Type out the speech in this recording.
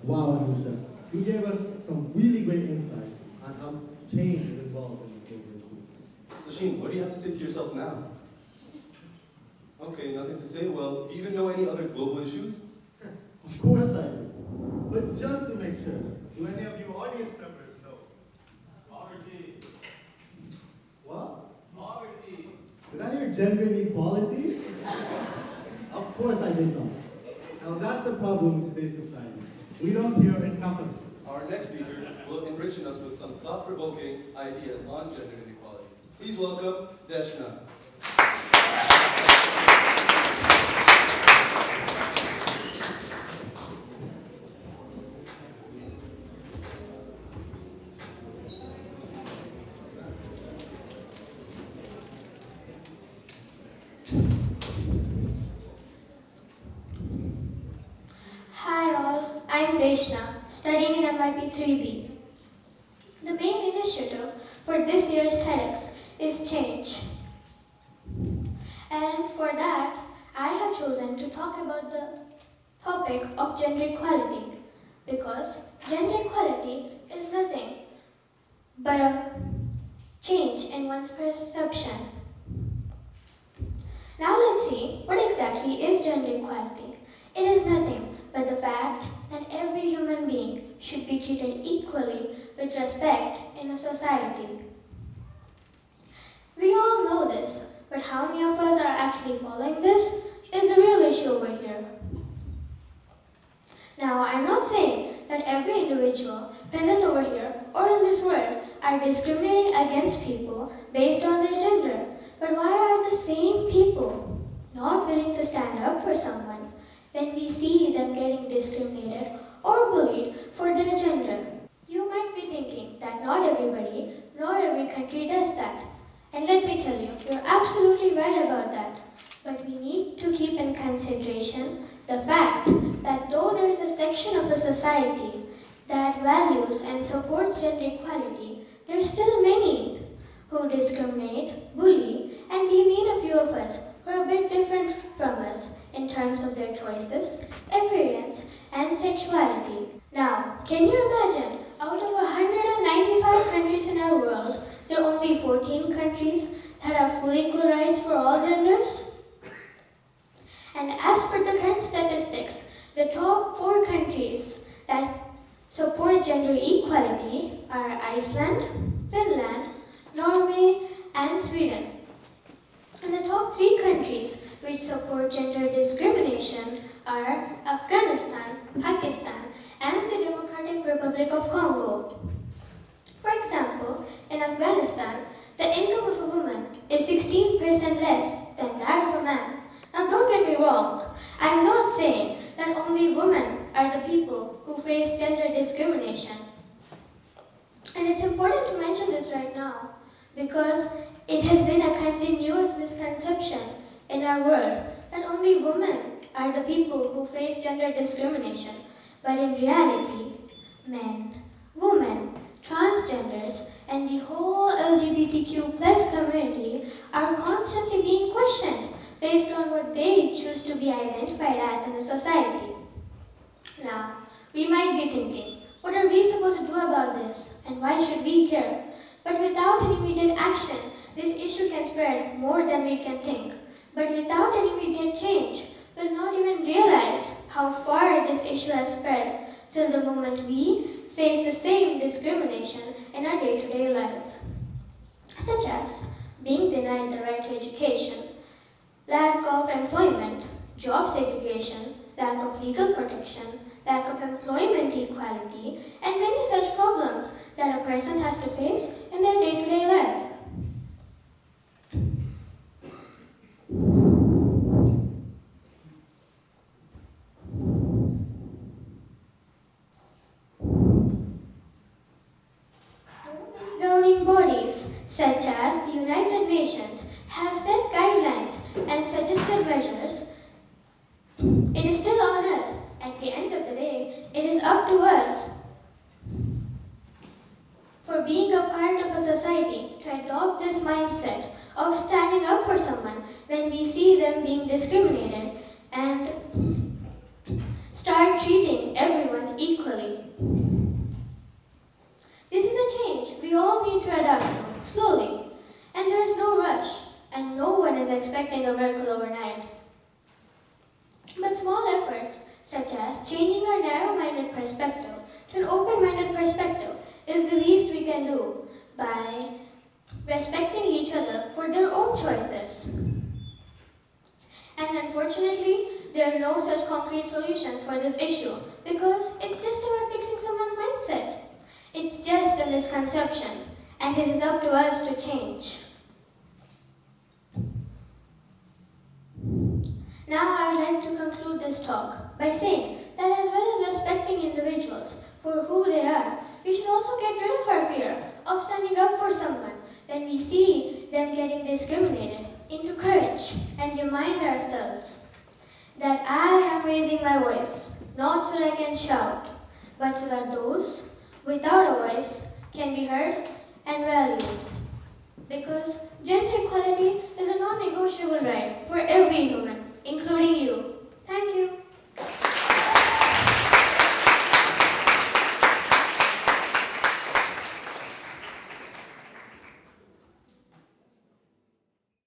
Wow, Anusha, you gave us some really great insight on how change is involved in this global issue. So Sheen, what do you have to say to yourself now? Okay, nothing to say. Well, do you even know any other global issues? Of course I do. But just to make sure, do any of you audience members know? Poverty. What? Poverty. Did I hear gender inequality? Of course I did not. Now that's the problem in today's society. We don't hear enough of it. Our next speaker will enrich us with some thought-provoking ideas on gender inequality. Please welcome Deshna. Hi all, I'm Deshna, studying in MIP 3B. The main initiative for this year's TedX is change. And for that, I have chosen to talk about the topic of gender equality because gender equality is nothing but a change in one's perception. Now let's see what exactly is gender equality. It is nothing but the fact that every human being should be treated equally with respect in a society. We all know this, but how many of us are actually following this is the real issue over here. Now, I'm not saying that every individual present over here or in this world are discriminating against people based on their gender, but why are the same people not willing to stand up for someone when we see them getting discriminated or bullied for their gender? You might be thinking that not everybody, nor every country does that. And let me tell you, you're absolutely right about that. But we need to keep in consideration the fact that though there is a section of a society that values and supports gender equality, there's still many who discriminate, bully, and demean a few of us who are a bit different from us in terms of their choices, appearance, and sexuality. Now, can you imagine, out of 195 countries in our world, there are only 14 countries that have full equal rights for all genders? And as per the current statistics, the top 4 countries that support gender equality are Iceland, Finland, Norway, and Sweden. And the top 3 countries which support gender discrimination are Afghanistan, Pakistan, and the Democratic Republic of Congo. For example, in Afghanistan, the income of a woman is 16% less than that of a man. Now don't get me wrong, I'm not saying that only women are the people who face gender discrimination. And it's important to mention this right now because it has been a continuous misconception in our world that only women are the people who face gender discrimination. But in reality, men, women, transgenders, and the whole LGBTQ plus community are constantly being questioned based on what they choose to be identified as in a society. Now, we might be thinking, what are we supposed to do about this, and why should we care? But without any immediate action, this issue can spread more than we can think. But without any immediate change, we'll not even realize how far this issue has spread till the moment we face the same discrimination in our day-to-day life, such as being denied the right to education, lack of employment, job segregation, lack of legal protection, lack of employment equality, and many such problems that a person has to face in their day-to-day life. Governing bodies, such as the United Nations, have set guidelines and suggested measures. It is still on us. At the end of the day, it is up to us for being a part of a society to adopt this mindset of standing up for someone when we see them being discriminated and start treating everyone equally. This is a change we all need to adapt to, slowly, and there is no rush, and no one is expecting a miracle overnight. But small efforts, such as changing our narrow-minded perspective to an open-minded perspective, is the least we can do by respecting each other for their own choices. And unfortunately, there are no such concrete solutions for this issue because it's just about fixing someone's mindset. It's just a misconception, and it is up to us to change. Now I would like to conclude this talk by saying that as well as respecting individuals for who they are, we should also get rid of our fear of standing up for someone when we see them getting discriminated into courage and remind ourselves that I am raising my voice, not so that I can shout, but so that those without a voice can be heard and valued. Because gender equality is a